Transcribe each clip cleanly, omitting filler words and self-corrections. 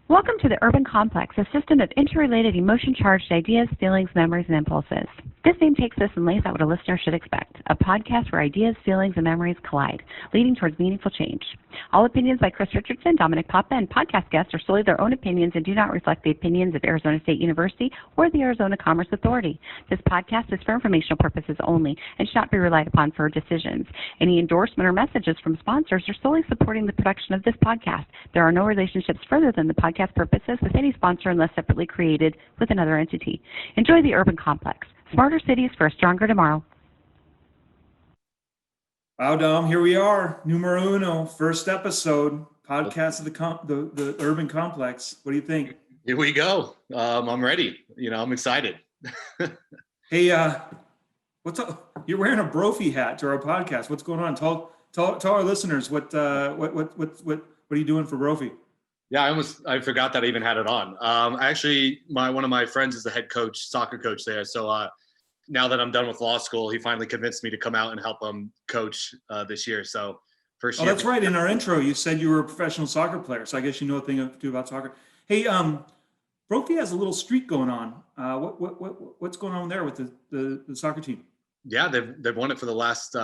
Welcome to the Urban Complex, a system of interrelated emotion-charged ideas, feelings, memories, and impulses. This name takes us and lays out what a listener should expect, a podcast where ideas, feelings, and memories collide, leading towards meaningful change. All opinions by Chris Richardson, Dominic Papa, and podcast guests are solely their own opinions and do not reflect the opinions of Arizona State University or the Arizona Commerce Authority. This podcast is for informational purposes only and should not be relied upon for decisions. Any endorsement or messages from sponsors are solely supporting the production of this podcast. There are no relationships further than the podcast purposes with any sponsor unless separately created with another entity. Enjoy the Urban Complex. Smarter cities for a stronger tomorrow. Wow, Dom, here we are, numero uno, first episode, podcast of the Urban Complex. What do you think? Here we go. I'm ready. I'm excited. Hey, what's up? You're wearing a Brophy hat to our podcast. What's going on? Tell our listeners what are you doing for Brophy? Yeah, I forgot that I even had it on. Actually, one of my friends is the head coach, soccer coach there. So now that I'm done with law school, he finally convinced me to come out and help him coach this year. So first year. Oh, that's right. In our intro, you said you were a professional soccer player. So I guess you know a thing or two about soccer. Hey, Brophy has a little streak going on. What's going on there with the soccer team? Yeah, they've won it for the last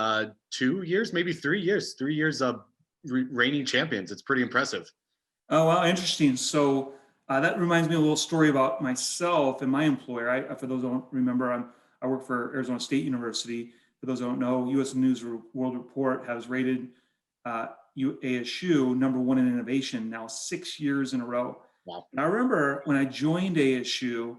2 years, maybe 3 years. 3 years of reigning champions. It's pretty impressive. Oh, wow, interesting. So that reminds me of a little story about myself and my employer. For those who don't remember, I work for Arizona State University. For those who don't know, U.S. News World Report has rated ASU number one in innovation now 6 years in a row. Wow. And I remember when I joined ASU,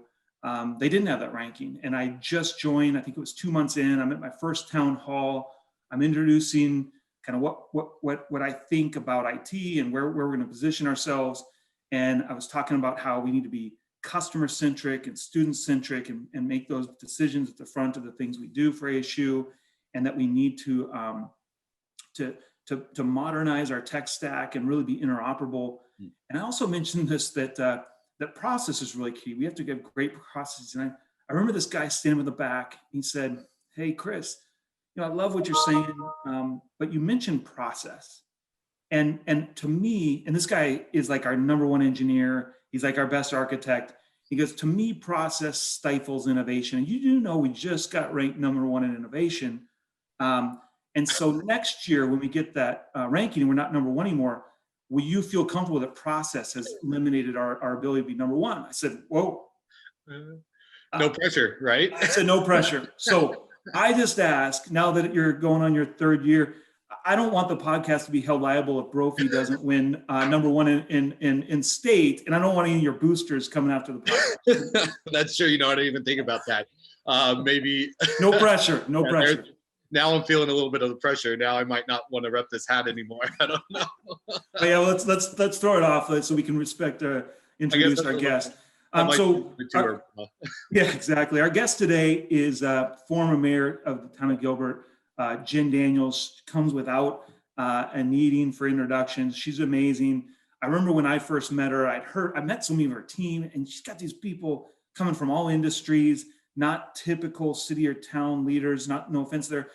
they didn't have that ranking. And I just joined, I think it was 2 months in. I'm at my first town hall. I'm introducing kind of what I think about IT and where we're going to position ourselves. And I was talking about how we need to be customer centric and student centric and make those decisions at the front of the things we do for ASU, and that we need to modernize our tech stack and really be interoperable. And I also mentioned this that process is really key. We have to get great processes. And I remember this guy standing in the back. He said, "Hey, Chris, I love what you're saying, but you mentioned process." And to me, and this guy is like our number one engineer. He's like our best architect. He goes, "To me, process stifles innovation." And you do know we just got ranked number one in innovation. And so next year, when we get that ranking and we're not number one anymore, will you feel comfortable that process has eliminated our ability to be number one? I said, "Whoa." No pressure, right? I said, "No pressure." So I just ask, now that you're going on your third year, I don't want the podcast to be held liable if Brophy doesn't win number one in state, and I don't want any of your boosters coming after the podcast. That's true. I didn't even think about that. Maybe. No pressure. No pressure. Now I'm feeling a little bit of the pressure. Now I might not want to rep this hat anymore. I don't know. But yeah, let's throw it off so we can introduce our guest. Yeah, exactly. Our guest today is former mayor of the town of Gilbert, Jenn Daniels. Comes without a needing for introductions. She's amazing. I remember when I first met her, I met some of her team, and she's got these people coming from all industries, not typical city or town leaders. No offense there,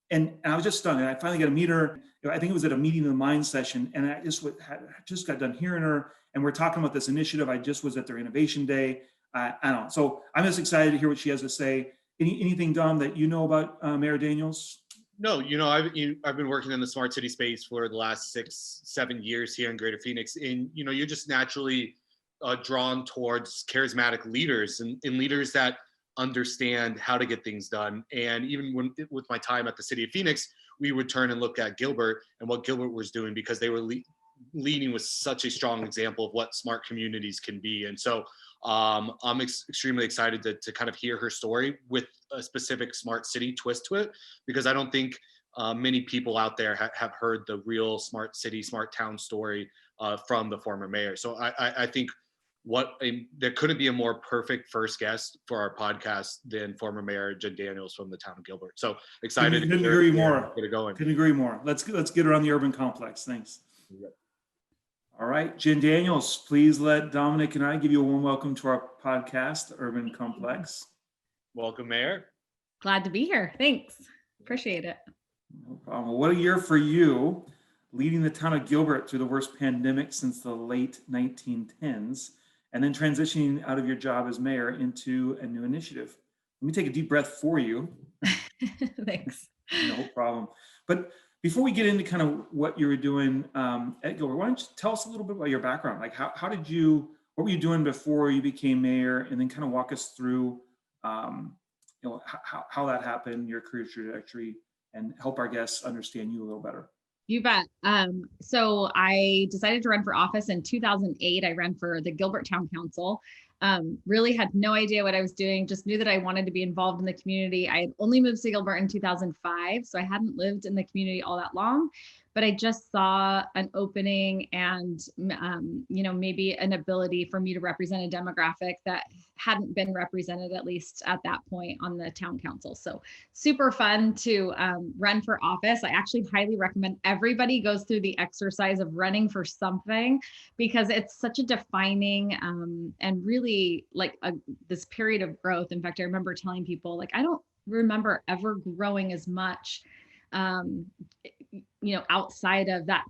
and I was just stunned. I finally got to meet her. I think it was at a meeting of the mind session, and I just got done hearing her. And we're talking about this initiative. I just was at their innovation day. I don't know. So I'm just excited to hear what she has to say. Anything, Dom, that you know about Mayor Daniels? No, I've been working in the smart city space for the last 6-7 years here in Greater Phoenix, and you're just naturally drawn towards charismatic leaders and leaders that understand how to get things done. And even with my time at the city of Phoenix, we would turn and look at Gilbert and what Gilbert was doing, because they were leading with such a strong example of what smart communities can be. And so I'm extremely excited to kind of hear her story with a specific smart city twist to it, because I don't think many people out there have heard the real smart city, smart town story from the former mayor. So I think there couldn't be a more perfect first guest for our podcast than former Mayor Jenn Daniels from the town of Gilbert. So excited. Couldn't agree more. Get it going. Couldn't agree more. Let's get her on the Urban Complex. Thanks. Yep. All right, Jenn Daniels, please let Dominic and I give you a warm welcome to our podcast, Urban Complex. Welcome, Mayor. Glad to be here. Thanks. Appreciate it. No problem. What a year for you. leading the town of Gilbert through the worst pandemic since the late 1910s, and then transitioning out of your job as mayor into a new initiative. Let me take a deep breath for you. Thanks. No problem. But before we get into kind of what you were doing at Gilbert, why don't you tell us a little bit about your background? Like what were you doing before you became mayor, and then kind of walk us through, how that happened, your career trajectory, and help our guests understand you a little better. You bet. So I decided to run for office in 2008. I ran for the Gilbert Town Council. Really had no idea what I was doing, just knew that I wanted to be involved in the community. I had only moved to Gilbert in 2005, so I hadn't lived in the community all that long, but I just saw an opening and, maybe an ability for me to represent a demographic that hadn't been represented, at least at that point, on the town council. So super fun to run for office. I actually highly recommend everybody goes through the exercise of running for something, because it's such a defining and really like this period of growth. In fact, I remember telling people, like, I don't remember ever growing as much outside of that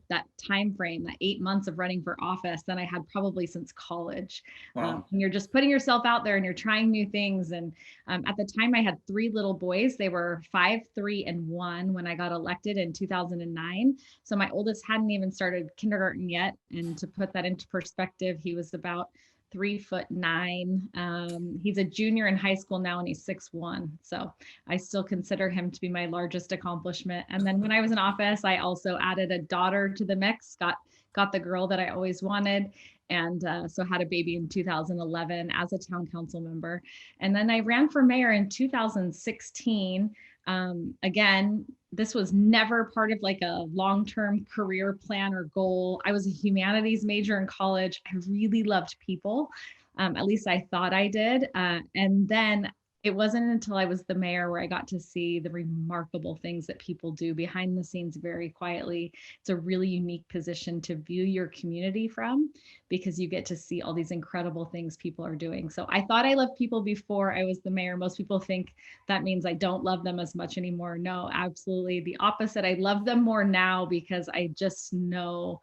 time frame, that 8 months of running for office, than I had probably since college. Wow. And you're just putting yourself out there and you're trying new things. And at the time I had 3 little boys. They were 5, 3, and 1 when I got elected in 2009. So my oldest hadn't even started kindergarten yet. And to put that into perspective, he was about 3'9". He's a junior in high school now, and he's 6'1". So I still consider him to be my largest accomplishment. And then when I was in office, I also added a daughter to the mix, got the girl that I always wanted. And so had a baby in 2011 as a town council member. And then I ran for mayor in 2016. Again, this was never part of like a long-term career plan or goal. I was a humanities major in college. I really loved people. At least I thought I did. And then it wasn't until I was the mayor where I got to see the remarkable things that people do behind the scenes very quietly. It's a really unique position to view your community from, because you get to see all these incredible things people are doing. So I thought I loved people before I was the mayor. Most people think that means I don't love them as much anymore. No, absolutely the opposite. I love them more now because I just know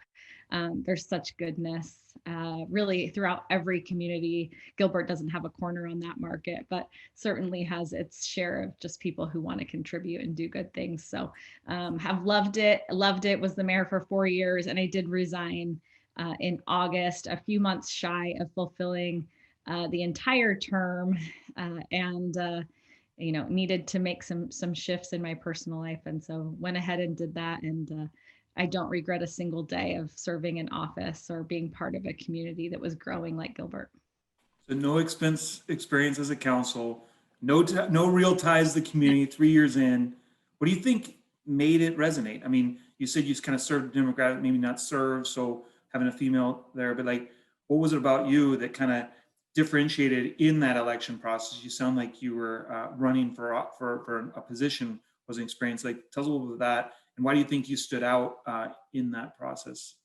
there's such goodness really throughout every community. Gilbert doesn't have a corner on that market, but certainly has its share of just people who want to contribute and do good things. So have loved it, was the mayor for 4 years, and I did resign in August, a few months shy of fulfilling the entire term, and needed to make some shifts in my personal life. And so went ahead and did that. And I don't regret a single day of serving in office or being part of a community that was growing like Gilbert. So no experience as a council, no real ties to the community, 3 years in. What do you think made it resonate? I mean, you said you kind of served the demographic, maybe not served, so having a female there, but like, what was it about you that kind of differentiated in that election process? You sound like you were running for a position, was an experience. Like, tell us a little bit about that. And why do you think you stood out in that process?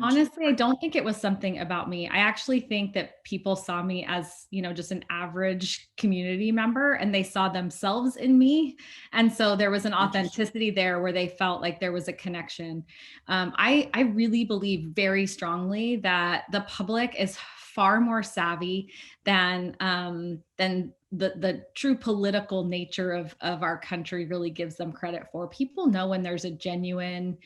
Honestly, I don't think it was something about me. I actually think that people saw me as, just an average community member, and they saw themselves in me. And so there was an authenticity there where they felt like there was a connection. I really believe very strongly that the public is far more savvy than the true political nature of our country really gives them credit for. People know when there's a genuine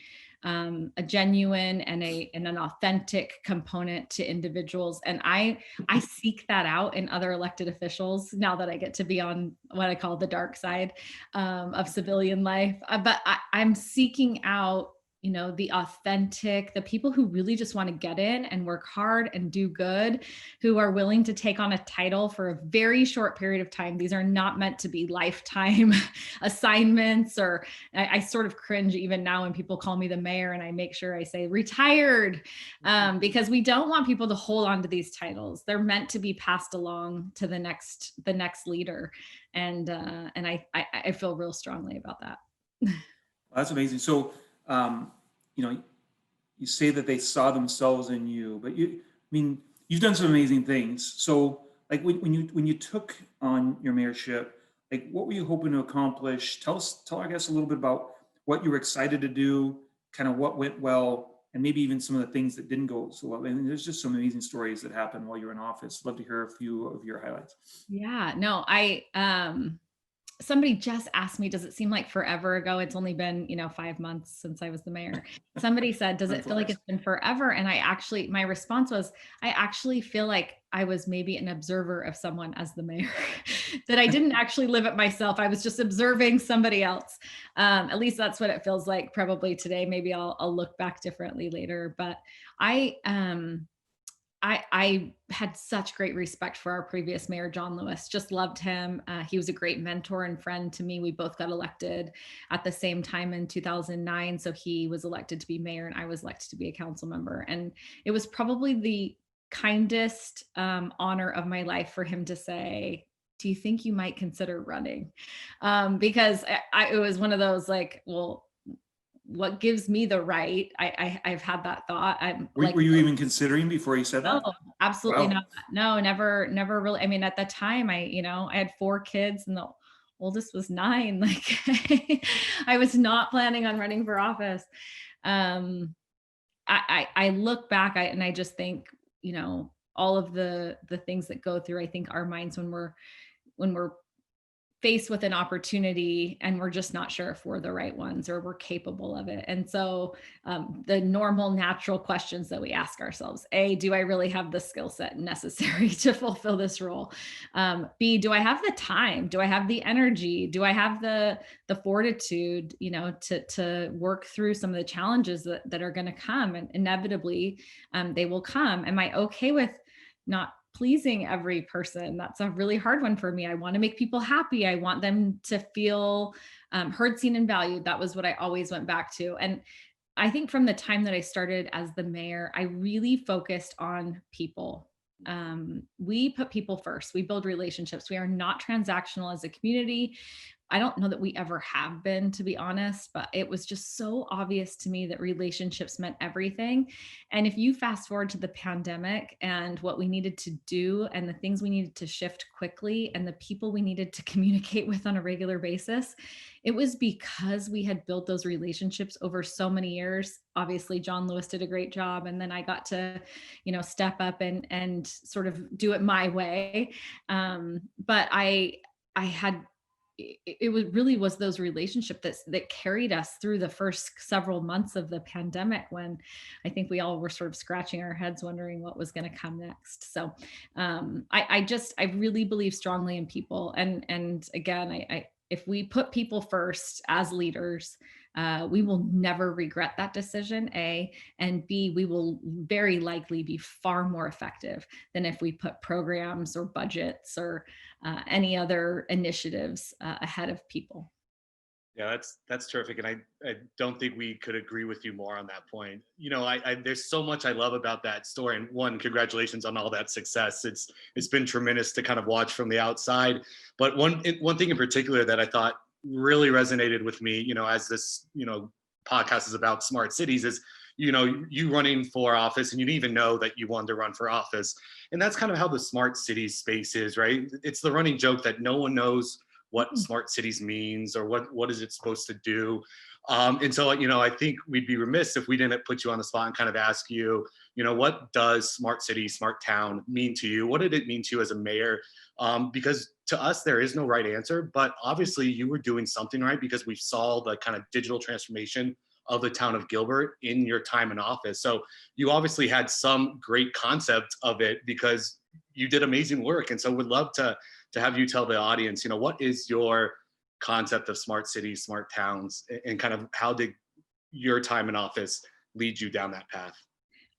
and an authentic component to individuals. And I seek that out in other elected officials now that I get to be on what I call the dark side of civilian life. But I'm seeking out the authentic, the people who really just want to get in and work hard and do good, who are willing to take on a title for a very short period of time. These are not meant to be lifetime assignments, or I sort of cringe even now when people call me the mayor, and I make sure I say retired, because we don't want people to hold on to these titles. They're meant to be passed along to the next leader. And I feel real strongly about that. Well, that's amazing. So, you say that they saw themselves in you, but you've done some amazing things. So like when you took on your mayorship, like what were you hoping to accomplish? Tell our guests a little bit about what you were excited to do kind of what went well, and maybe even some of the things that didn't go so well. And there's just some amazing stories that happened while you're in office. Love to hear a few of your highlights. Yeah, no, somebody just asked me, does it seem like forever ago? It's only been, 5 months since I was the mayor. Somebody said, does it feel like it's been forever? And my response was, I actually feel like I was maybe an observer of someone as the mayor, that I didn't actually live it myself. I was just observing somebody else. At least that's what it feels like probably today. Maybe I'll look back differently later, but I had such great respect for our previous mayor, John Lewis, just loved him. He was a great mentor and friend to me. We both got elected at the same time in 2009. So he was elected to be mayor and I was elected to be a council member. And it was probably the kindest honor of my life for him to say, do you think you might consider running? Because it was one of those like, well, what gives me the right? I've had that thought. Were you even considering before you said that? No, absolutely Wow. not. No, never really. I mean, at the time I had 4 kids and the oldest was 9. Like I was not planning on running for office. I look back and I just think, all of the things that go through, I think our minds when we're faced with an opportunity and we're just not sure if we're the right ones or we're capable of it. And so the normal, natural questions that we ask ourselves, A, do I really have the skill set necessary to fulfill this role? B, do I have the time? Do I have the energy? Do I have the fortitude, to work through some of the challenges that are going to come? And inevitably, they will come. Am I okay with not pleasing every person? That's a really hard one for me. I want to make people happy. I want them to feel heard, seen, and valued. That was what I always went back to. And I think from the time that I started as the mayor, I really focused on people. We put people first. We build relationships. We are not transactional as a community. I don't know that we ever have been, to be honest, but it was just so obvious to me that relationships meant everything. And if you fast forward to the pandemic and what we needed to do and the things we needed to shift quickly and the people we needed to communicate with on a regular basis, it was because we had built those relationships over so many years. Obviously, John Lewis did a great job. And then I got to, step up and sort of do it my way. But I had, it was those relationships that carried us through the first several months of the pandemic, when I think we all were sort of scratching our heads wondering what was going to come next. So I really believe strongly in people. And again, if we put people first as leaders, we will never regret that decision, A, and B, we will very likely be far more effective than if we put programs or budgets or any other initiatives ahead of people. Yeah, that's terrific. And I don't think we could agree with you more on that point. There's so much I love about that story. And one, congratulations on all that success. It's been tremendous to kind of watch from the outside. But one thing in particular that I thought really resonated with me, as this, podcast is about smart cities, is, you running for office and you didn't even know that you wanted to run for office. And that's kind of how the smart cities space is, right? It's the running joke that no one knows what smart cities means or what is it supposed to do. And so, I think we'd be remiss if we didn't put you on the spot and kind of ask you, what does smart city, smart town mean to you? What did it mean to you as a mayor? Because to us, there is no right answer, but obviously you were doing something right, because we saw the kind of digital transformation of the town of Gilbert in your time in office. So you obviously had some great concept of it because you did amazing work. And so would love to have you tell the audience, what is your concept of smart cities, smart towns, and kind of how did your time in office lead you down that path?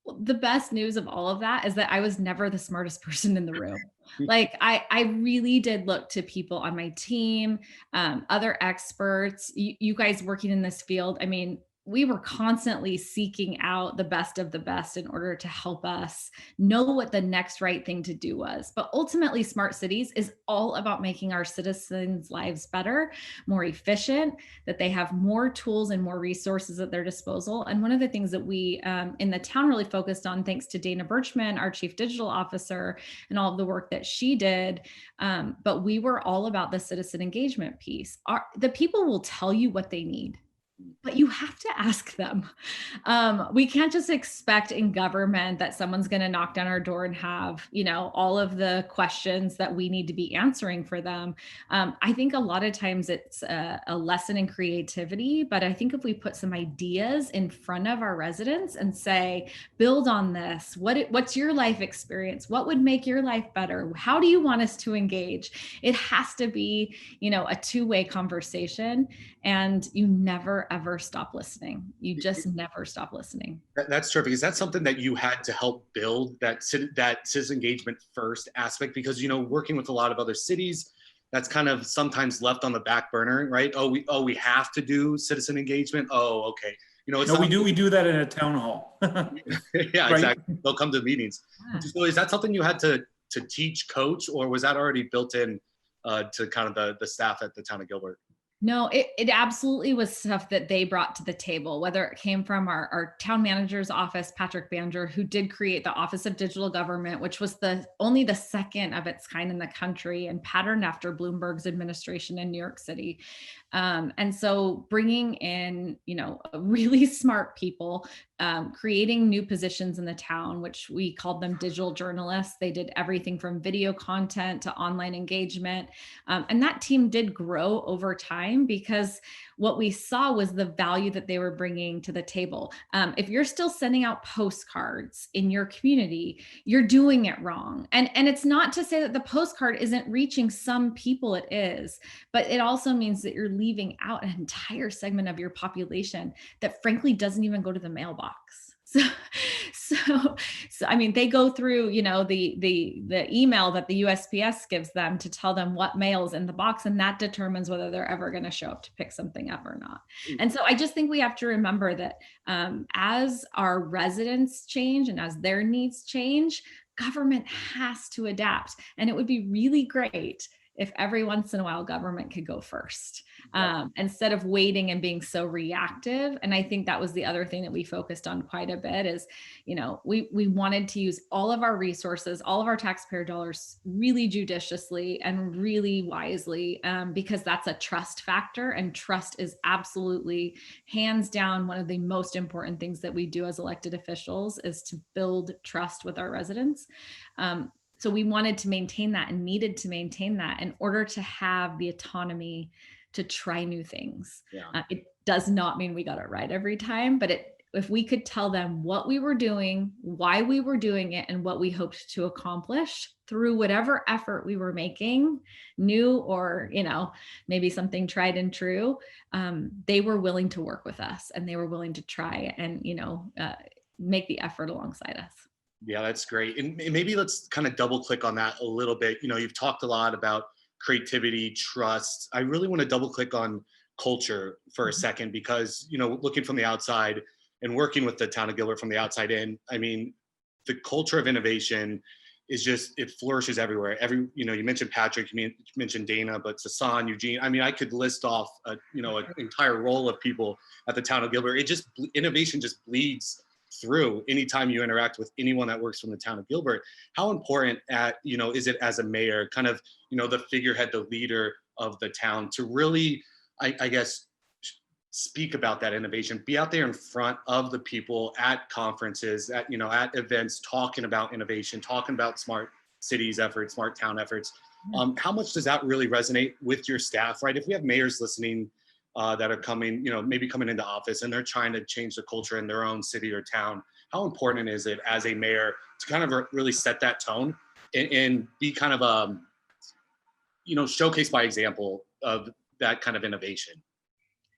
Well, the best news of all of that is that I was never the smartest person in the room. Like I really did look to people on my team, other experts, you guys working in this field. I mean, we were constantly seeking out the best of the best in order to help us know what the next right thing to do was. But ultimately, smart cities is all about making our citizens' lives better, more efficient, that they have more tools and more resources at their disposal. And one of the things that we in the town really focused on, thanks to Dana Birchman, our chief digital officer, and all of the work that she did, but we were all about the citizen engagement piece. The people will tell you what they need. but you have to ask them. We can't just expect in government that someone's going to knock down our door and have, all of the questions that we need to be answering for them. I think a lot of times it's a lesson in creativity, but I think if we put some ideas in front of our residents and say, build on this, what's your life experience? What would make your life better? How do you want us to engage? It has to be, a two-way conversation, and you never ever stop listening. You just never stop listening. That's terrific. Is that something that you had to help build, that citizen engagement first aspect? Because, working with a lot of other cities, that's kind of sometimes left on the back burner, right? We have to do citizen engagement. Oh, okay. No, we do that in a town hall. Yeah, right? Exactly. They'll come to meetings. Yeah. So is that something you had to teach, coach, or was that already built in to kind of the staff at the town of Gilbert? No, it absolutely was stuff that they brought to the table, whether it came from our town manager's office, Patrick Banger, who did create the Office of Digital Government, which was only the second of its kind in the country and patterned after Bloomberg's administration in New York City. And so bringing in, really smart people, creating new positions in the town, which we called them digital journalists. They did everything from video content to online engagement. And that team did grow over time because what we saw was the value that they were bringing to the table. If you're still sending out postcards in your community, you're doing it wrong. And it's not to say that the postcard isn't reaching some people, it is, but it also means that you're leaving out an entire segment of your population that frankly doesn't even go to the mailbox. So I mean, they go through, the email that the USPS gives them to tell them what mail is in the box, and that determines whether they're ever going to show up to pick something up or not. And so I just think we have to remember that as our residents change and as their needs change, government has to adapt. And it would be really great if every once in a while government could go first, instead of waiting and being so reactive. And I think that was the other thing that we focused on quite a bit is, we wanted to use all of our resources, all of our taxpayer dollars really judiciously and really wisely, because that's a trust factor, and trust is absolutely hands down one of the most important things that we do as elected officials is to build trust with our residents. So we wanted to maintain that and needed to maintain that in order to have the autonomy to try new things. Yeah. It does not mean we got it right every time, but if we could tell them what we were doing, why we were doing it, and what we hoped to accomplish through whatever effort we were making, new or, maybe something tried and true, they were willing to work with us and they were willing to try and, make the effort alongside us. Yeah, that's great. And maybe let's kind of double click on that a little bit. You've talked a lot about creativity, trust. I really want to double click on culture for a second because, looking from the outside and working with the town of Gilbert from the outside in, I mean, the culture of innovation is just, it flourishes everywhere. You mentioned Patrick, you mentioned Dana, but Sasan, Eugene, I mean, I could list off, an entire roll of people at the town of Gilbert. Innovation just bleeds through anytime you interact with anyone that works from the town of Gilbert. How important is it as a mayor, kind of, the figurehead, the leader of the town, to really, I guess, speak about that innovation, be out there in front of the people at conferences, at events, talking about innovation, talking about smart cities efforts, smart town efforts. How much does that really resonate with your staff, right? If we have mayors listening that are coming, maybe coming into office and they're trying to change the culture in their own city or town, how important is it as a mayor to kind of really set that tone and be kind of, showcase by example of that kind of innovation?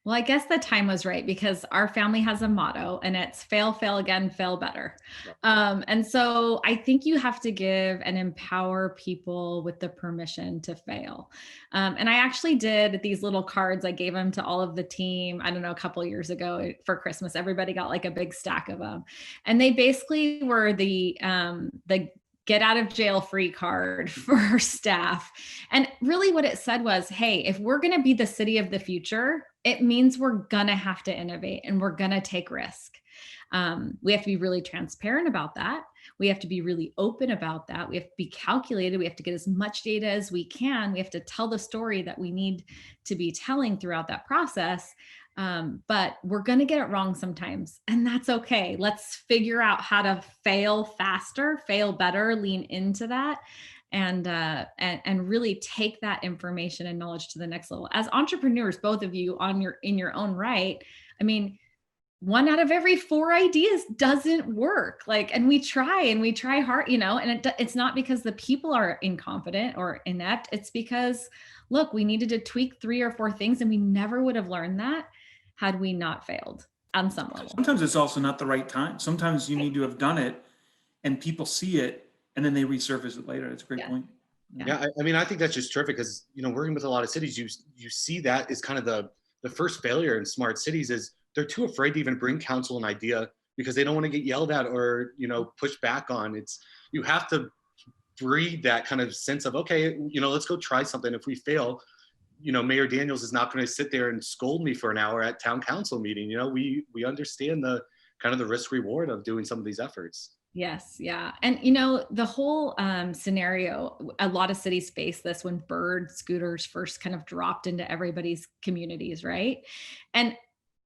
Well, I guess the time was right because our family has a motto and it's fail, fail again, fail better. And so I think you have to give and empower people with the permission to fail. And I actually did these little cards. I gave them to all of the team, I don't know, a couple of years ago for Christmas. Everybody got like a big stack of them. And they basically were the get out of jail free card for our staff. And really what it said was, hey, if we're going to be the city of the future, it means we're going to have to innovate and we're going to take risk. We have to be really transparent about that. We have to be really open about that. We have to be calculated. We have to get as much data as we can. We have to tell the story that we need to be telling throughout that process. But we're going to get it wrong sometimes, and that's okay. Let's figure out how to fail faster, fail better, lean into that, and really take that information and knowledge to the next level. As entrepreneurs, both of you in your own right, I mean, 1 out of every 4 ideas doesn't work. Like, and we try hard, and it's not because the people are incompetent or inept. It's because, look, we needed to tweak 3 or 4 things, and we never would have learned that had we not failed on some level. Sometimes it's also not the right time. Sometimes you need to have done it and people see it and then they resurface it later. That's a great point. Yeah, I mean, I think that's just terrific because, working with a lot of cities, you see that is kind of the first failure in smart cities is they're too afraid to even bring council an idea because they don't want to get yelled at or, pushed back on. You have to breed that kind of sense of, okay, let's go try something. If we fail, Mayor Daniels is not going to sit there and scold me for an hour at town council meeting. We understand the kind of the risk reward of doing some of these efforts. Yes. Yeah. And, the whole scenario, a lot of cities face this when bird scooters first kind of dropped into everybody's communities, right? And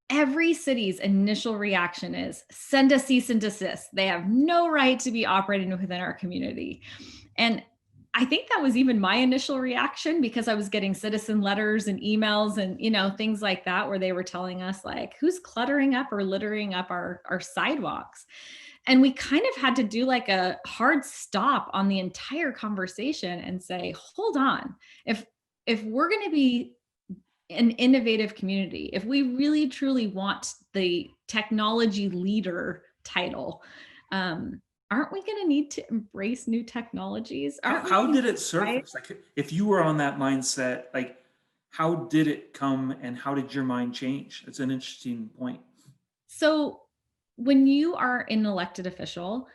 every city's initial reaction is send a cease and desist. They have no right to be operating within our community. And I think that was even my initial reaction because I was getting citizen letters and emails and, things like that, where they were telling us like, who's cluttering up or littering up our sidewalks? And we kind of had to do like a hard stop on the entire conversation and say, hold on, if we're going to be an innovative community, if we really truly want the technology leader title, aren't we going to need to embrace new technologies? How did it surface? Like, if you were on that mindset, like, how did it come and how did your mind change? It's an interesting point. So when you are an elected official,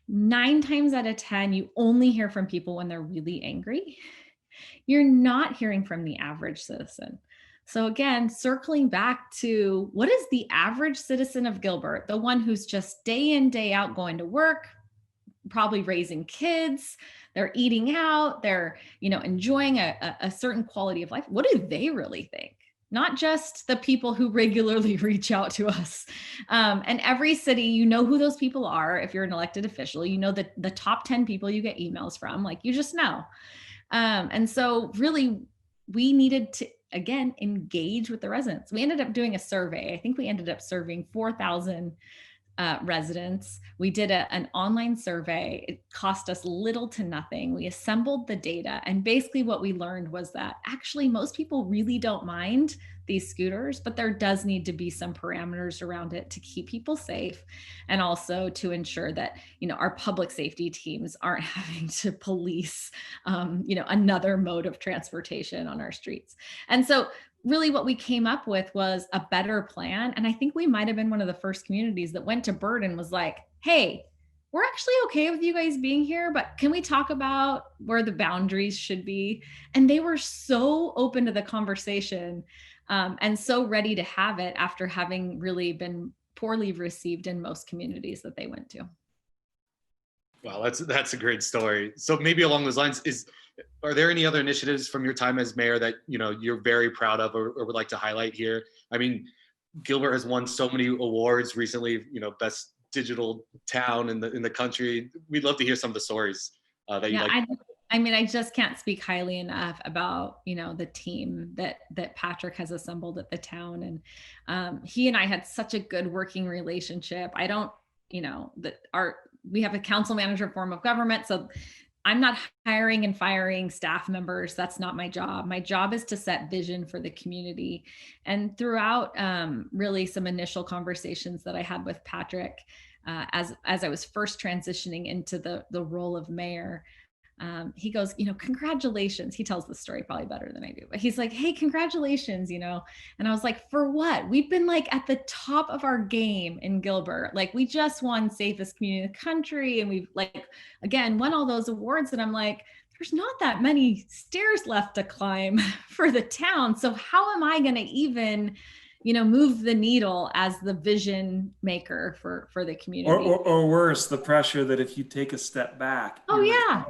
9 times out of 10, you only hear from people when they're really angry. You're not hearing from the average citizen. So again, circling back to what is the average citizen of Gilbert, the one who's just day in, day out going to work, probably raising kids, they're eating out, they're, enjoying a certain quality of life. What do they really think? Not just the people who regularly reach out to us. And every city, who those people are. If you're an elected official, the top 10 people you get emails from, like, you just know. And so really we needed to, again, engage with the residents. We ended up doing a survey. I think we ended up surveying 4,000 residents. We did an online survey. It cost us little to nothing. We assembled the data. And basically what we learned was that actually most people really don't mind these scooters, but there does need to be some parameters around it to keep people safe. And also to ensure that, our public safety teams aren't having to police, another mode of transportation on our streets. And so really what we came up with was a better plan. And I think we might've been one of the first communities that went to Bird and was like, hey, we're actually okay with you guys being here, but can we talk about where the boundaries should be? And they were so open to the conversation, and so ready to have it after having really been poorly received in most communities that they went to. Wow, that's a great story. So maybe along those lines, are there any other initiatives from your time as mayor that you're very proud of or would like to highlight here? I mean, Gilbert has won so many awards recently. Best digital town in the country. We'd love to hear some of the stories that you like. I just can't speak highly enough about the team that Patrick has assembled at the town, and he and I had such a good working relationship. I don't, we have a council manager form of government, so I'm not hiring and firing staff members. That's not my job. My job is to set vision for the community. And throughout really some initial conversations that I had with Patrick as I was first transitioning into the role of mayor, he goes, congratulations. He tells the story probably better than I do, but he's like, hey, congratulations, and I was like, for what? We've been like at the top of our game in Gilbert. Like, we just won safest community in the country. And we've again, won all those awards. And I'm like, there's not that many stairs left to climb for the town. So how am I going to even, move the needle as the vision maker for the community? Or worse, the pressure that if you take a step back. Oh yeah.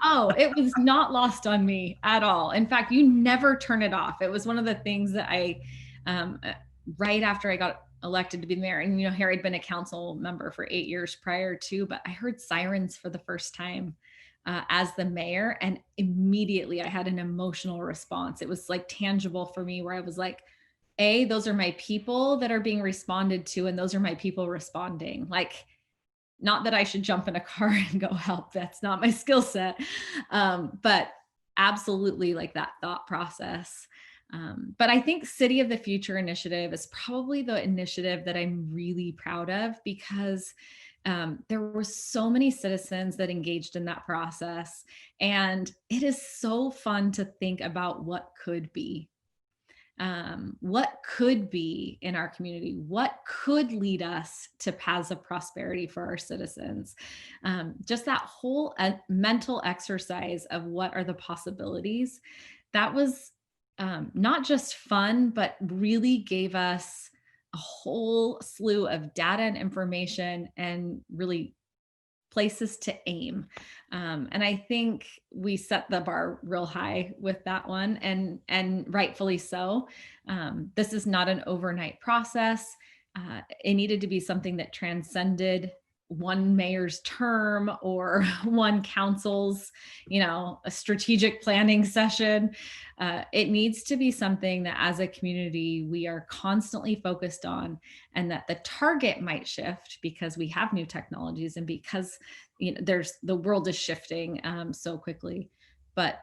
Oh, it was not lost on me at all. In fact, you never turn it off. It was one of the things that I right after I got elected to be mayor, and here I'd been a council member for 8 years prior to, but I heard sirens for the first time as the mayor, and immediately I had an emotional response. It was like tangible for me, where I was like, those are my people that are being responded to, and those are my people responding. Like, not that I should jump in a car and go help. That's not my skill set. But absolutely, like, that thought process. But I think City of the Future initiative is probably the initiative that I'm really proud of, because there were so many citizens that engaged in that process. And it is so fun to think about what could be. What could be in our community, what could lead us to paths of prosperity for our citizens. Just that whole mental exercise of what are the possibilities, that was not just fun, but really gave us a whole slew of data and information, and really places to aim. And I think we set the bar real high with that one, and rightfully so. This is not an overnight process. It needed to be something that transcended one mayor's term or one council's, a strategic planning session. It needs to be something that as a community we are constantly focused on, and that the target might shift because we have new technologies, and because the world is shifting so quickly. But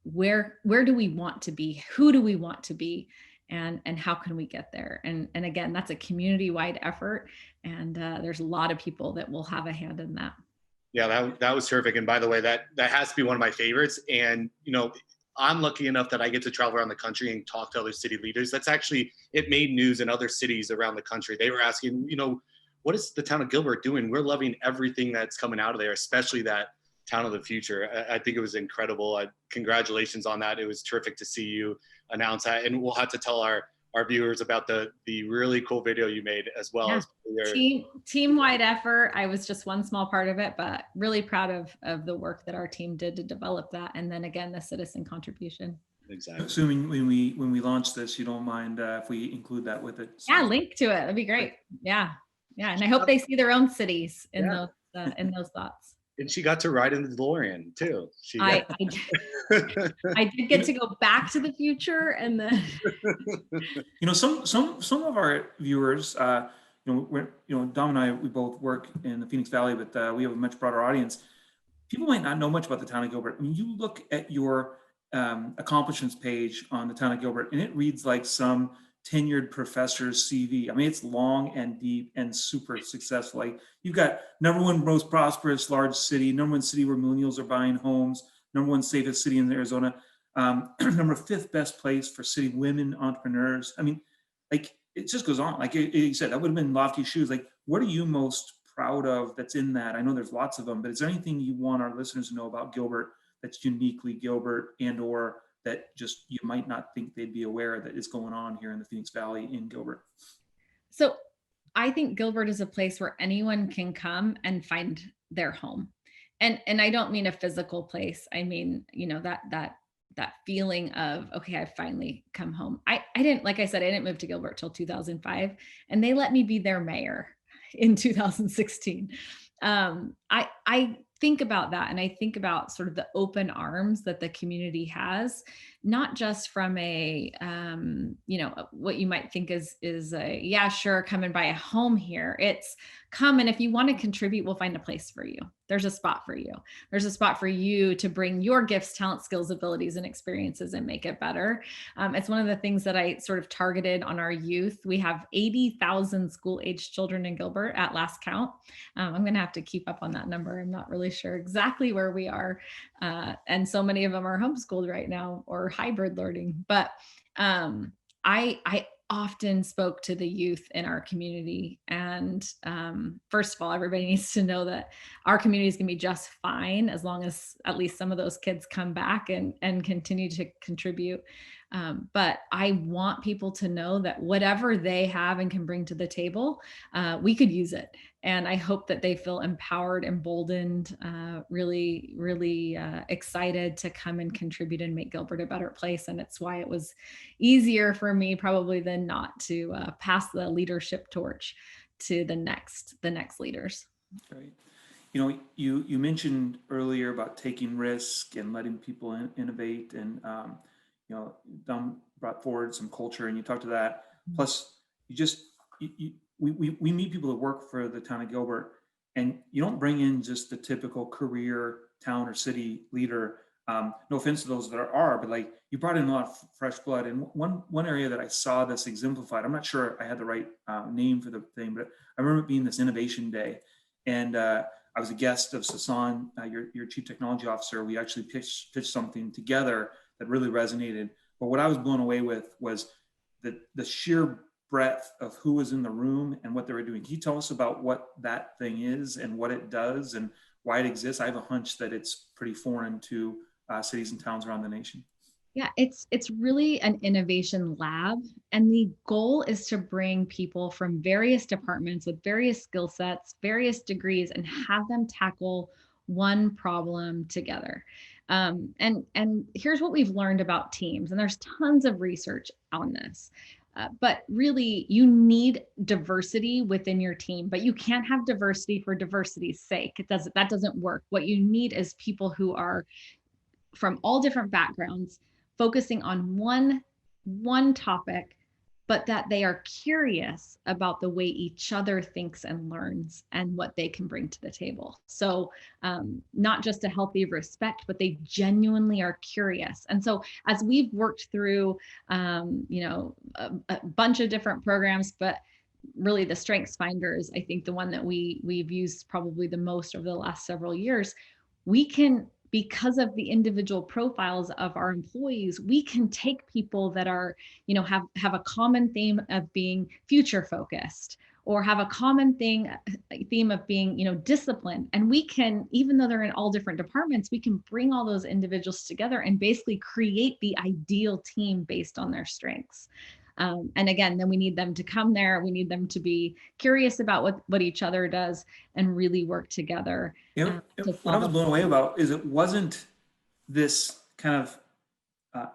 where do we want to be? Who do we want to be? And how can we get there? And again, that's a community-wide effort, and there's a lot of people that will have a hand in that. Yeah, that was terrific. And by the way, that has to be one of my favorites. And I'm lucky enough that I get to travel around the country and talk to other city leaders. It made news in other cities around the country. They were asking, what is the town of Gilbert doing? We're loving everything that's coming out of there, especially that town of the future. I think it was incredible. Congratulations on that. It was terrific to see you announce that. And we'll have to tell our viewers about the really cool video you made as well. Yeah. Team-wide effort. I was just one small part of it, but really proud of the work that our team did to develop that. And then again, the citizen contribution. Exactly. Assuming when we launch this, you don't mind if we include that with it. So. Yeah, link to it. That'd be great. Yeah. And I hope they see their own cities in those thoughts. And she got to ride in the DeLorean too. I did get to go back to the future, and then some of our viewers, Dom and I, we both work in the Phoenix Valley, but we have a much broader audience. People might not know much about the town of Gilbert. I mean, you look at your accomplishments page on the town of Gilbert, and it reads like some tenured professor's CV. I mean, it's long and deep and super successful. Like, you've got #1 most prosperous large city, #1 city where millennials are buying homes, #1 safest city in Arizona, #5 best place for city women entrepreneurs. I mean, like, it just goes on. Like you said, that would have been lofty shoes. Like, what are you most proud of that's in that? I know there's lots of them, but is there anything you want our listeners to know about Gilbert that's uniquely Gilbert, and or that just you might not think they'd be aware that is going on here in the Phoenix Valley in Gilbert? So I think Gilbert is a place where anyone can come and find their home. And I don't mean a physical place. I mean, that feeling of, okay, I've finally come home. I didn't, like I said, I didn't move to Gilbert till 2005, and they let me be their mayor in 2016. I think about that, and I think about sort of the open arms that the community has, not just from a, what you might think is a, yeah, sure, come and buy a home here. It's come, and if you want to contribute, we'll find a place for you. There's a spot for you. There's a spot for you to bring your gifts, talents, skills, abilities, and experiences and make it better. It's one of the things that I sort of targeted on our youth. We have 80,000 school-aged children in Gilbert at last count. I'm going to have to keep up on that number. I'm not really sure exactly where we are. And so many of them are homeschooled right now or hybrid learning. But I often spoke to the youth in our community. And first of all, everybody needs to know that our community is going to be just fine as long as at least some of those kids come back and continue to contribute. But I want people to know that whatever they have and can bring to the table, we could use it. And I hope that they feel empowered, emboldened, really, really excited to come and contribute and make Gilbert a better place. And it's why it was easier for me probably than not to pass the leadership torch to the next leaders. Right. You know, you mentioned earlier about taking risk and letting people innovate, and you know, Dom brought forward some culture, and you talked to that. Plus, we meet people that work for the town of Gilbert, and you don't bring in just the typical career town or city leader. No offense to those that are, but like you brought in a lot of fresh blood. And one area that I saw this exemplified, I'm not sure I had the right name for the thing, but I remember it being this innovation day, and I was a guest of Sasan, your chief technology officer. We actually pitched something together that really resonated. But what I was blown away with was the sheer breadth of who was in the room and what they were doing. Can you tell us about what that thing is and what it does and why it exists? I have a hunch that it's pretty foreign to cities and towns around the nation. Yeah, it's really an innovation lab, and the goal is to bring people from various departments with various skill sets, various degrees, and have them tackle one problem together. And here's what we've learned about teams, and there's tons of research on this. But really, you need diversity within your team, but you can't have diversity for diversity's sake. That doesn't work. What you need is people who are from all different backgrounds, focusing on one topic, but that they are curious about the way each other thinks and learns and what they can bring to the table. So not just a healthy respect, but they genuinely are curious. And so as we've worked through, you know, a bunch of different programs, but really the Strengths Finder is, I think, the one that we've used probably the most over the last several years. We can, because of the individual profiles of our employees, we can take people that are, you know, have a common theme of being future focused, or have a common theme of being, you know, disciplined. And we can, even though they're in all different departments, we can bring all those individuals together and basically create the ideal team based on their strengths. And again, then we need them to come there. We need them to be curious about what each other does and really work together. What I was blown away about is it wasn't this kind of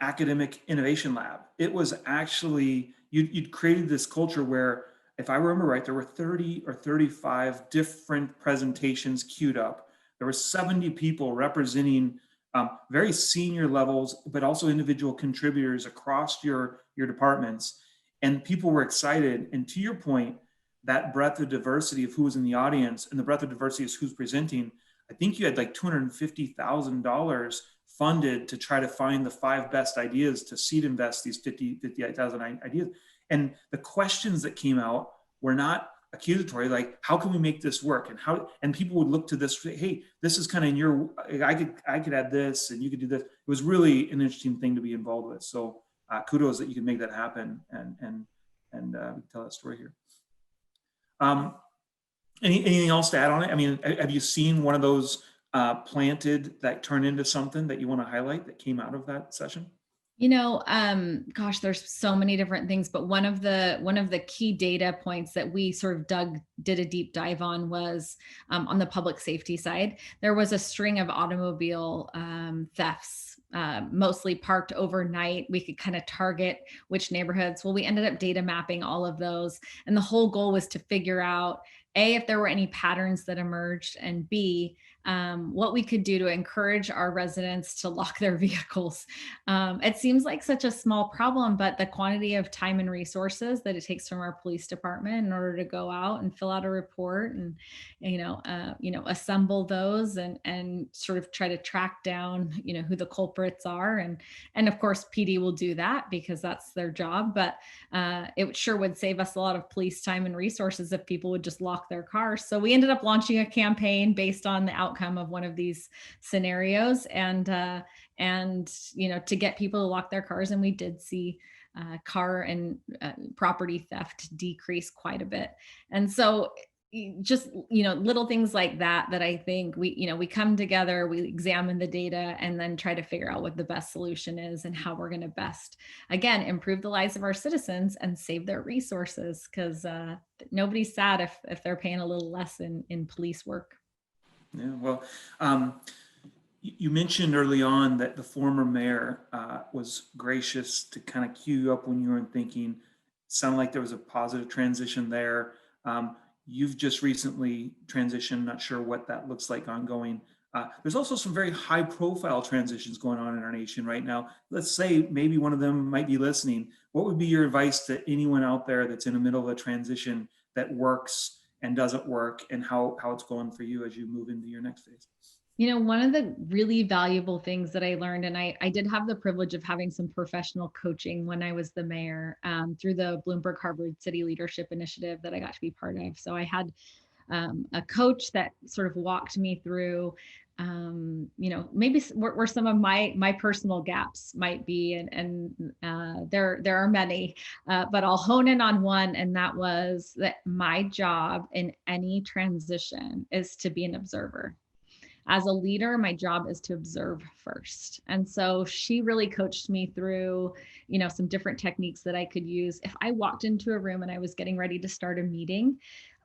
academic innovation lab. It was actually, you'd created this culture where, if I remember right, there were 30 or 35 different presentations queued up. There were 70 people representing very senior levels, but also individual contributors across your departments. And people were excited. And to your point, that breadth of diversity of who was in the audience and the breadth of diversity is who's presenting. I think you had like $250,000 funded to try to find the 5 best ideas to seed invest these 58,000 ideas. And the questions that came out were not accusatory, like, how can we make this work? And people would look to this, hey, this is kind of in your, I could add this and you could do this. It was really an interesting thing to be involved with. So kudos that you can make that happen and tell that story here. Anything else to add on it? I mean, have you seen one of those planted that turned into something that you want to highlight that came out of that session? You know, gosh, there's so many different things, but one of the key data points that we sort of did a deep dive on was on the public safety side. There was a string of automobile thefts, mostly parked overnight. We could kind of target which neighborhoods. Well, we ended up data mapping all of those, and the whole goal was to figure out, A, if there were any patterns that emerged, and B, what we could do to encourage our residents to lock their vehicles. It seems like such a small problem, but the quantity of time and resources that it takes from our police department in order to go out and fill out a report and, assemble those and sort of try to track down, who the culprits are. And of course, PD will do that because that's their job, but it sure would save us a lot of police time and resources if people would just lock their cars. So we ended up launching a campaign based on the outcome of one of these scenarios and to get people to lock their cars. And we did see car and property theft decrease quite a bit. And so, just, little things like that I think we come together, we examine the data, and then try to figure out what the best solution is and how we're going to best, again, improve the lives of our citizens and save their resources, because nobody's sad if they're paying a little less in police work. Yeah, well, you mentioned early on that the former mayor was gracious to kind of cue you up when you weren't thinking. Sounded like there was a positive transition there. You've just recently transitioned, not sure what that looks like ongoing. There's also some very high profile transitions going on in our nation right now. Let's say maybe one of them might be listening. What would be your advice to anyone out there that's in the middle of a transition that works and doesn't work, and how it's going for you as you move into your next phase? One of the really valuable things that I learned, and I did have the privilege of having some professional coaching when I was the mayor through the Bloomberg Harvard City Leadership Initiative that I got to be part of. So I had a coach that sort of walked me through, maybe where some of my personal gaps might be, and there are many, but I'll hone in on one, and that was that my job in any transition is to be an observer. As a leader, my job is to observe first. And so she really coached me through, some different techniques that I could use. If I walked into a room and I was getting ready to start a meeting,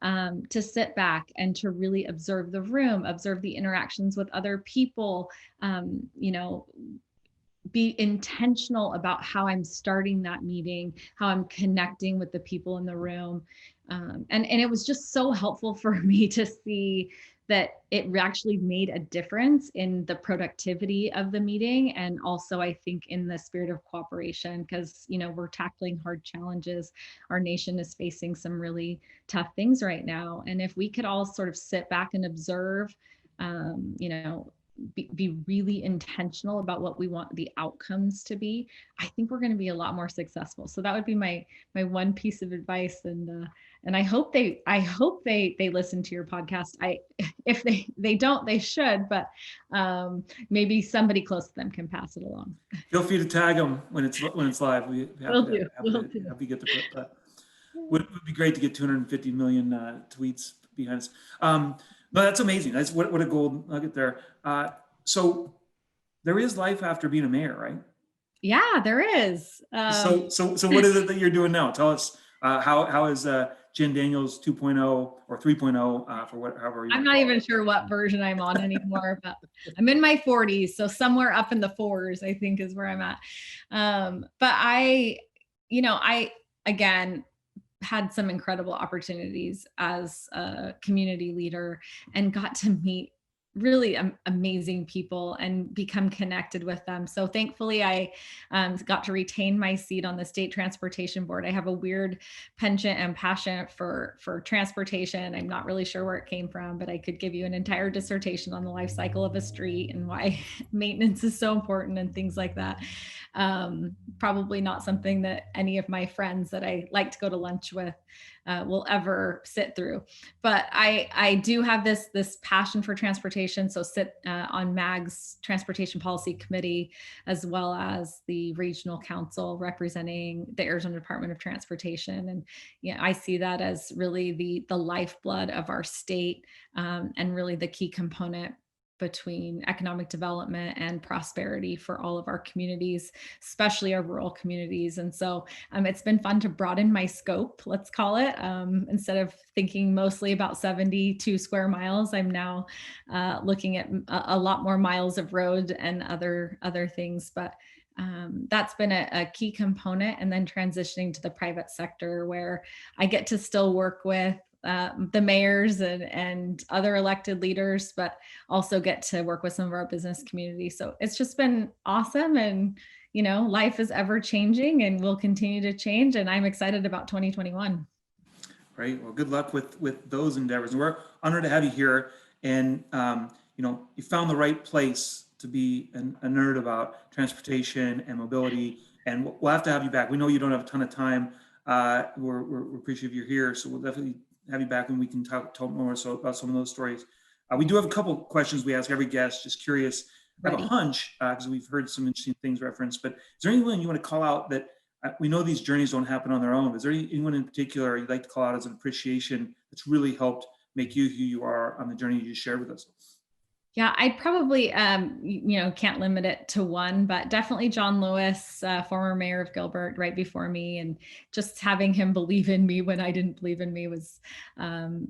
to sit back and to really observe the room, observe the interactions with other people, be intentional about how I'm starting that meeting, how I'm connecting with the people in the room. And it was just so helpful for me to see that it actually made a difference in the productivity of the meeting, and also I think in the spirit of cooperation, because we're tackling hard challenges. Our nation is facing some really tough things right now, and if we could all sort of sit back and observe, be really intentional about what we want the outcomes to be, I think we're going to be a lot more successful. So that would be my one piece of advice, and I hope they listen to your podcast. If they don't, they should, but maybe somebody close to them can pass it along. Feel free to tag them when it's live. We'll do. Get the clip. Would be great to get 250 million tweets behind us. No, that's amazing. That's what a gold nugget there. So there is life after being a mayor, right? Yeah, there is. So what is it that you're doing now? Tell us how is Jenn Daniels 2.0 or 3.0 for however you. I'm not even sure what version I'm on anymore, but I'm in my 40s, so somewhere up in the 4s, I think, is where I'm at. But I again had some incredible opportunities as a community leader and got to meet really amazing people and become connected with them. So thankfully I got to retain my seat on the state transportation board. I have a weird penchant and passion for transportation. I'm not really sure where it came from, but I could give you an entire dissertation on the life cycle of a street and why maintenance is so important and things like that. Probably not something that any of my friends that I like to go to lunch with will ever sit through. But I do have this passion for transportation. So sit on MAG's Transportation Policy Committee, as well as the Regional Council representing the Arizona Department of Transportation. And I see that as really the lifeblood of our state, and really the key component between economic development and prosperity for all of our communities, especially our rural communities. And so it's been fun to broaden my scope, let's call it. Instead of thinking mostly about 72 square miles, I'm now looking at a lot more miles of road and other things. But that's been a key component. And then transitioning to the private sector, where I get to still work with the mayors and other elected leaders, but also get to work with some of our business community. So it's just been awesome. And, life is ever changing and will continue to change. And I'm excited about 2021. Great. Well, good luck with those endeavors. We're honored to have you here. And, you found the right place to be a nerd about transportation and mobility. And we'll have to have you back. We know you don't have a ton of time. We're appreciative you're here. So we'll definitely have you back when we can talk more about some of those stories. We do have a couple questions we ask every guest. Just curious. I have a hunch because we've heard some interesting things referenced, but is there anyone you want to call out that we know these journeys don't happen on their own? Is there anyone in particular you'd like to call out as an appreciation that's really helped make you who you are on the journey you just shared with us? Yeah, I'd probably, can't limit it to one, but definitely John Lewis, former mayor of Gilbert, right before me. And just having him believe in me when I didn't believe in me was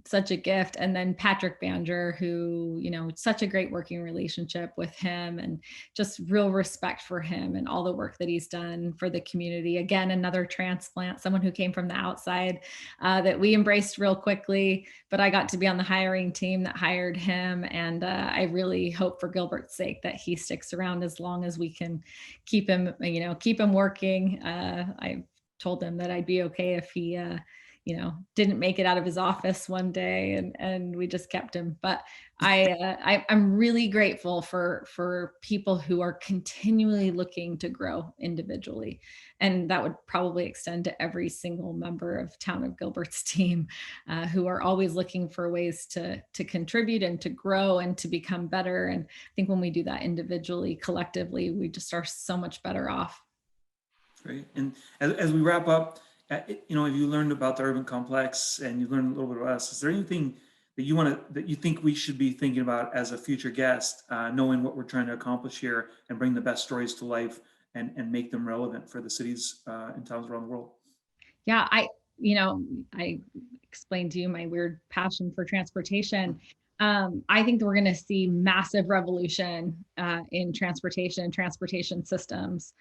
such a gift. And then Patrick Banger, who, such a great working relationship with him and just real respect for him and all the work that he's done for the community. Again, another transplant, someone who came from the outside that we embraced real quickly, but I got to be on the hiring team that hired him. And I really hope for Gilbert's sake that he sticks around as long as we can keep him working. I told him that I'd be okay if he, didn't make it out of his office one day and we just kept him. But I'm really grateful for people who are continually looking to grow individually. And that would probably extend to every single member of Town of Gilbert's team who are always looking for ways to contribute and to grow and to become better. And I think when we do that individually, collectively, we just are so much better off. Great. And as we wrap up, if you learned about the urban complex and you learned a little bit about us, is there anything that you think we should be thinking about as a future guest, knowing what we're trying to accomplish here and bring the best stories to life and make them relevant for the cities and towns around the world? Yeah, I explained to you my weird passion for transportation. I think that we're going to see massive revolution in transportation systems.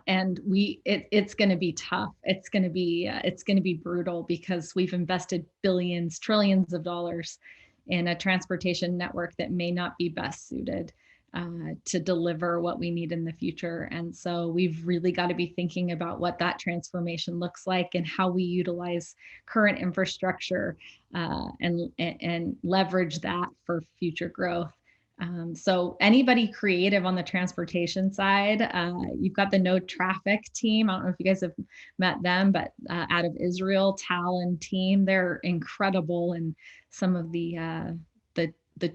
And it's going to be tough. It's going to be brutal because we've invested billions, trillions of dollars in a transportation network that may not be best suited to deliver what we need in the future. And so we've really got to be thinking about what that transformation looks like and how we utilize current infrastructure and leverage that for future growth. So anybody creative on the transportation side, you've got the No Traffic team. I don't know if you guys have met them, but out of Israel, Tal and team, they're incredible. And some of the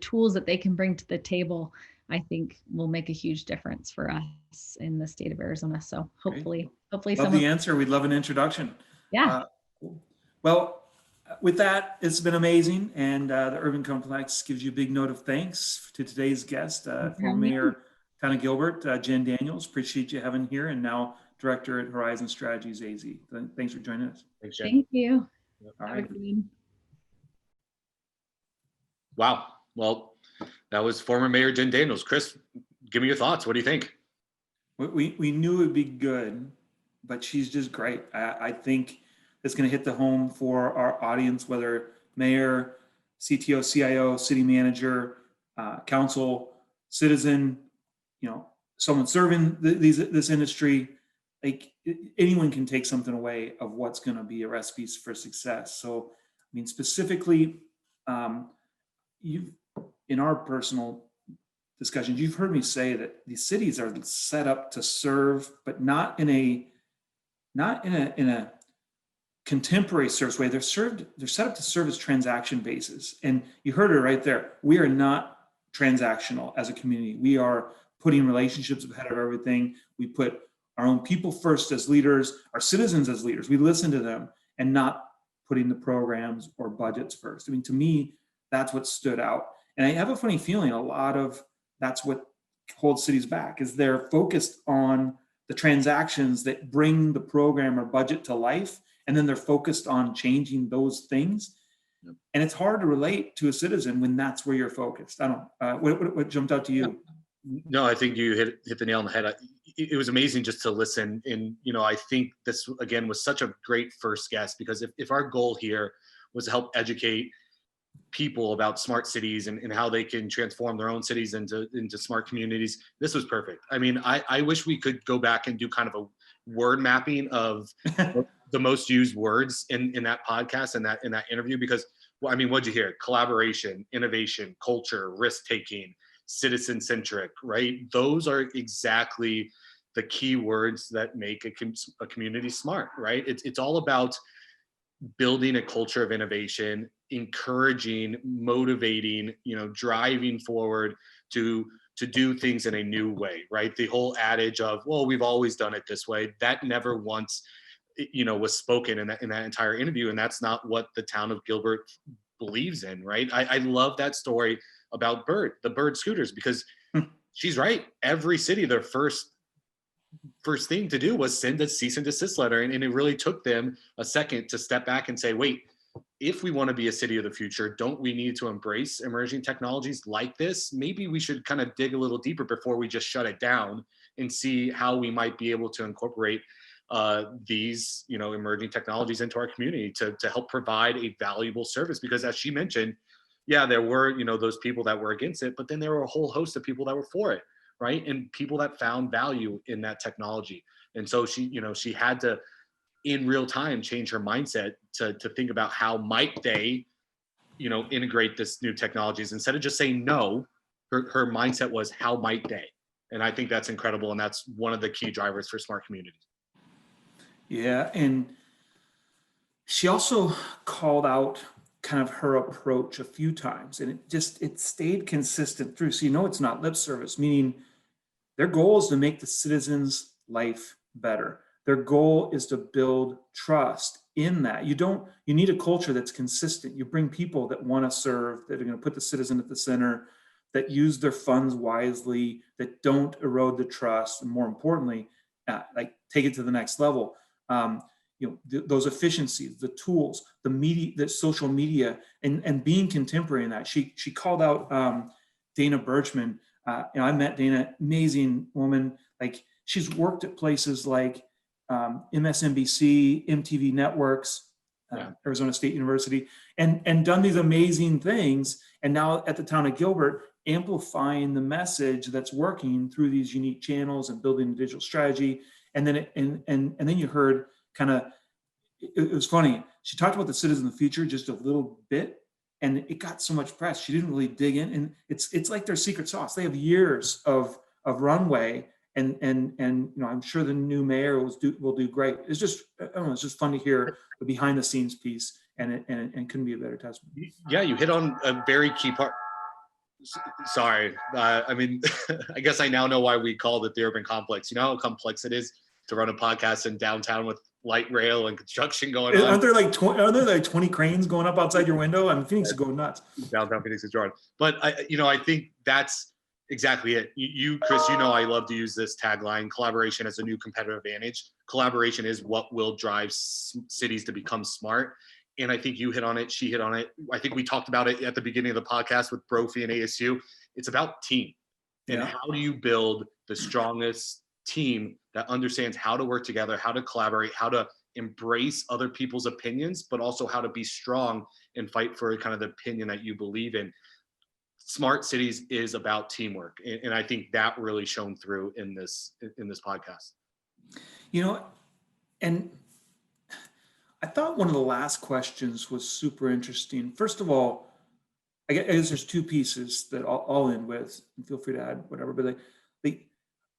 tools that they can bring to the table, I think will make a huge difference for us in the state of Arizona. So hopefully love the answer. We'd love an introduction. Yeah. Well, with that, it's been amazing. And the Urban Complex gives you a big note of thanks to today's guest, former Mayor Town of Gilbert, Jenn Daniels. Appreciate you having here, and now Director at Horizon Strategies AZ. Thanks for joining us. Thanks, Jenn. Thank you. All right. Wow. Well, that was former Mayor Jenn Daniels. Chris, give me your thoughts. What do you think? We knew it would be good, but she's just great. I think it's going to hit the home for our audience, whether mayor, CTO, CIO, city manager, council, citizen, someone serving this industry. Like, anyone can take something away of what's going to be a recipe for success. So, specifically, in our personal discussions, you've heard me say that these cities are set up to serve, but not in a contemporary service way. They're set up to serve as transaction bases. And you heard it right there. We are not transactional as a community. We are putting relationships ahead of everything. We put our own people first as leaders, our citizens as leaders. We listen to them and not putting the programs or budgets first. To me, that's what stood out. And I have a funny feeling a lot of that's what holds cities back, is they're focused on the transactions that bring the program or budget to life. And then they're focused on changing those things. Yep. And it's hard to relate to a citizen when that's where you're focused. I don't what jumped out to you? No, I think you hit the nail on the head. It was amazing just to listen. And, I think this, again, was such a great first guest, because if our goal here was to help educate people about smart cities and how they can transform their own cities into smart communities, this was perfect. I wish we could go back and do kind of a word mapping of the most used words in that podcast and in that interview, because what'd you hear? Collaboration, innovation, culture, risk-taking, citizen-centric, right? Those are exactly the key words that make a community smart, right? It's all about building a culture of innovation, encouraging, motivating, driving forward to do things in a new way, right? The whole adage of, well, we've always done it this way, that never once, was spoken in that entire interview. And that's not what the town of Gilbert believes in, right? I love that story about the Bird scooters, because she's right. Every city, their first thing to do was send a cease and desist letter. And it really took them a second to step back and say, wait, if we want to be a city of the future, don't we need to embrace emerging technologies like this? Maybe we should kind of dig a little deeper before we just shut it down and see how we might be able to incorporate these, emerging technologies into our community to help provide a valuable service. Because as she mentioned, yeah, there were, those people that were against it, but then there were a whole host of people that were for it, right? And people that found value in that technology. And so she had to, in real time, change her mindset to think about how might they, integrate this new technologies. Instead of just saying no, her mindset was how might they? And I think that's incredible. And that's one of the key drivers for smart communities. Yeah. And she also called out kind of her approach a few times, and it stayed consistent through. So, it's not lip service, meaning their goal is to make the citizens' life better. Their goal is to build trust in that. You need a culture that's consistent. You bring people that want to serve, that are going to put the citizen at the center, that use their funds wisely, that don't erode the trust, and more importantly, take it to the next level. Those efficiencies, the tools, the media, the social media, and being contemporary in that. She called out Dana Birchman. I met Dana, amazing woman. Like, she's worked at places like MSNBC, MTV Networks, Arizona State University, and done these amazing things. And now at the town of Gilbert, amplifying the message that's working through these unique channels and building a digital strategy. And then and then you heard kind of, it was funny. She talked about the citizen of the future just a little bit, and it got so much press. She didn't really dig in, and it's like their secret sauce. They have years of runway, and I'm sure the new mayor will do great. It's just, I don't know, it's just fun to hear the behind the scenes piece, and it couldn't be a better testament. Yeah, you hit on a very key part. Sorry, I guess I now know why we called it the urban complex. You know how complex it is to run a podcast in downtown with light rail and construction going on. Aren't there like 20 cranes going up outside your window? Phoenix is going nuts. Downtown Phoenix is drawing. But I think that's exactly it. You, Chris, I love to use this tagline: collaboration as a new competitive advantage. Collaboration is what will drive cities to become smart. And I think you hit on it. She hit on it. I think we talked about it at the beginning of the podcast with Brophy and ASU. It's about team. And how do you build the strongest team that understands how to work together, how to collaborate, how to embrace other people's opinions, but also how to be strong and fight for kind of the opinion that you believe in. Smart cities is about teamwork. And I think that really shone through in this podcast. And I thought one of the last questions was super interesting. First of all, I guess there's two pieces that I'll end with, and feel free to add whatever, but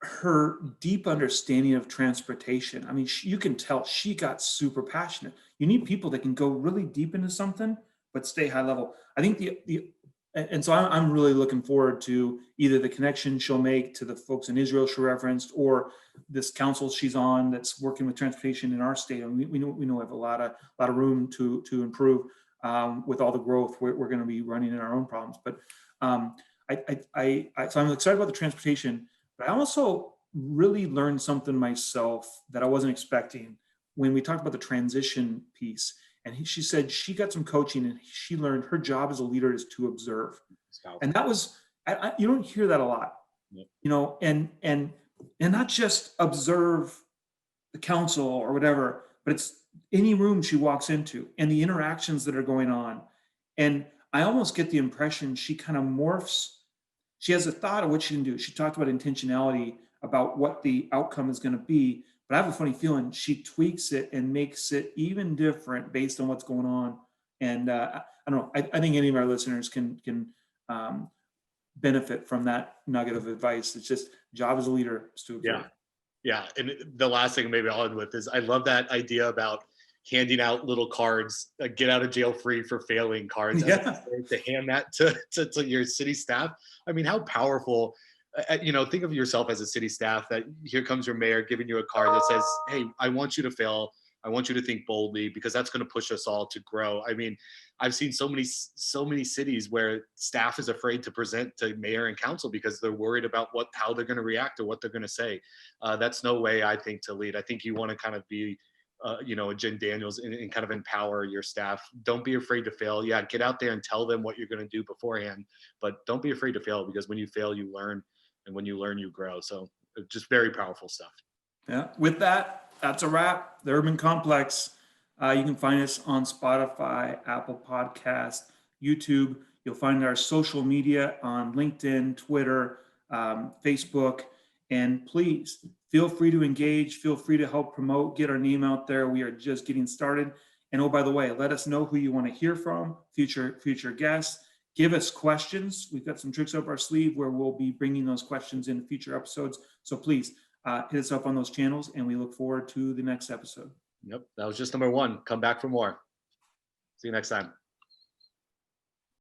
her deep understanding of transportation. You can tell she got super passionate. You need people that can go really deep into something, but stay high level. I think and so I'm really looking forward to either the connection she'll make to the folks in Israel she referenced, or this council she's on that's working with transportation in our state. We know we have a lot of room to improve with all the growth we're going to be running in our own problems. But so I'm excited about the transportation. But I also really learned something myself that I wasn't expecting when we talked about the transition piece. And she said she got some coaching, and she learned her job as a leader is to observe. And that was, you don't hear that a lot, and not just observe the council or whatever, but it's any room she walks into and the interactions that are going on. And I almost get the impression she kind of morphs. She has a thought of what she can do. She talked about intentionality, about what the outcome is going to be. But I have a funny feeling she tweaks it and makes it even different based on what's going on. And I don't know. I think any of our listeners can benefit from that nugget of advice. It's just job as a leader is to observe. Yeah. And the last thing maybe I'll end with is I love that idea about handing out little cards, get out of jail free for failing cards, to hand that to your city staff. How powerful, think of yourself as a city staff, that here comes your mayor giving you a card that says, hey, I want you to fail. I want you to think boldly, because that's going to push us all to grow. I mean, I've seen so many cities where staff is afraid to present to mayor and council because they're worried about how they're going to react or what they're going to say. That's no way, I think, to lead. I think you want to kind of be, a Jenn Daniels, and kind of empower your staff. Don't be afraid to fail. Yeah, get out there and tell them what you're going to do beforehand, but don't be afraid to fail, because when you fail, you learn, and when you learn, you grow. So just very powerful stuff. Yeah. With that, that's a wrap. The Urban Complex. You can find us on Spotify, Apple Podcast, YouTube. You'll find our social media on LinkedIn, Twitter, Facebook. And please feel free to engage. Feel free to help promote, get our name out there. We are just getting started. And oh, by the way, let us know who you want to hear from, future guests. Give us questions. We've got some tricks up our sleeve where we'll be bringing those questions in future episodes. So please hit us up on those channels, and we look forward to the next episode. Yep, that was just number one. Come back for more. See you next time.